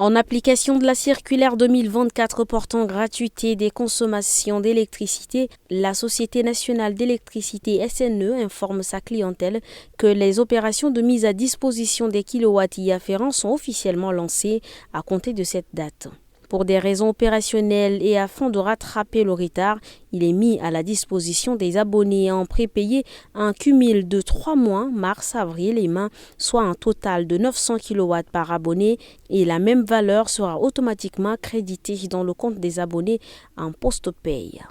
En application de la circulaire 2024 portant gratuité des consommations d'électricité, la Société nationale d'électricité SNE informe sa clientèle que les opérations de mise à disposition des kilowatts y afférents sont officiellement lancées à compter de cette date. Pour des raisons opérationnelles et afin de rattraper le retard, il est mis à la disposition des abonnés en prépayé un cumul de 3 mois, mars, avril et mai, soit un total de 900 kW par abonné et la même valeur sera automatiquement créditée dans le compte des abonnés en post-paye.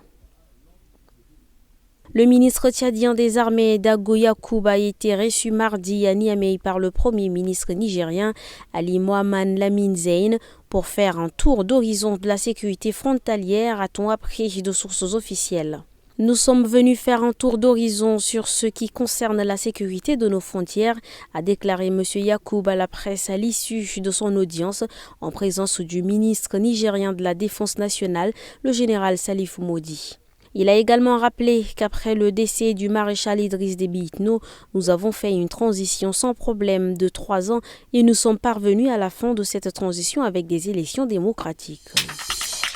Le ministre tchadien des Armées Dago Yacoub a été reçu mardi à Niamey par le premier ministre nigérien Ali Mohamed Lamine Zein pour faire un tour d'horizon de la sécurité frontalière, a-t-on appris de sources officielles. Nous sommes venus faire un tour d'horizon sur ce qui concerne la sécurité de nos frontières, a déclaré M. Yacoub à la presse à l'issue de son audience en présence du ministre nigérien de la Défense nationale, le général Salif Modi. Il a également rappelé qu'après le décès du maréchal Idriss Déby Itno, nous avons fait une transition sans problème de 3 ans et nous sommes parvenus à la fin de cette transition avec des élections démocratiques.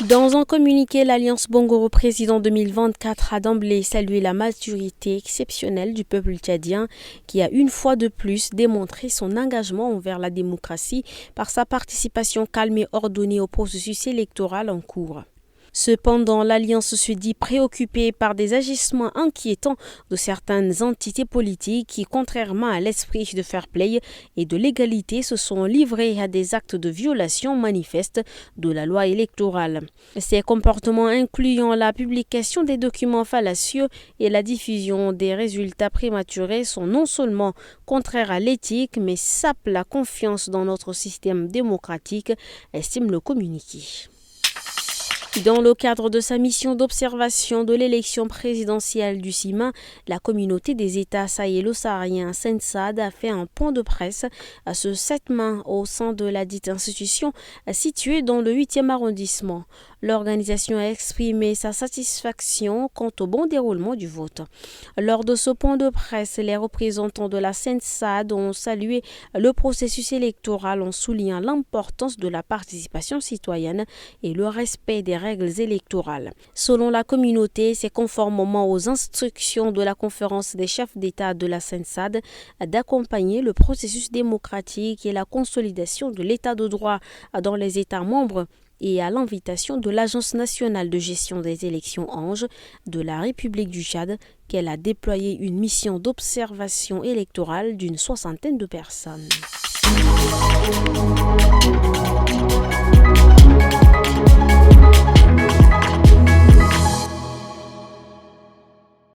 Dans un communiqué, l'Alliance Bongoro Président 2024 a d'emblée salué la maturité exceptionnelle du peuple tchadien qui a une fois de plus démontré son engagement envers la démocratie par sa participation calme et ordonnée au processus électoral en cours. Cependant, l'Alliance se dit préoccupée par des agissements inquiétants de certaines entités politiques qui, contrairement à l'esprit de fair play et de l'égalité, se sont livrées à des actes de violation manifeste de la loi électorale. Ces comportements incluant la publication des documents fallacieux et la diffusion des résultats prématurés sont non seulement contraires à l'éthique, mais sapent la confiance dans notre système démocratique, estime le communiqué. Dans le cadre de sa mission d'observation de l'élection présidentielle du 6 mai, la communauté des États sahélo-sahariens SENSAD a fait un point de presse à ce 7 mai au sein de la dite institution située dans le 8e arrondissement. L'organisation a exprimé sa satisfaction quant au bon déroulement du vote. Lors de ce point de presse, les représentants de la SENSAD ont salué le processus électoral en soulignant l'importance de la participation citoyenne et le respect des règles électorales. Selon la communauté, c'est conformément aux instructions de la conférence des chefs d'État de la SENSAD d'accompagner le processus démocratique et la consolidation de l'état de droit dans les États membres et à l'invitation de l'Agence nationale de gestion des élections ANGE de la République du Tchad qu'elle a déployé une mission d'observation électorale d'une 60aine de personnes.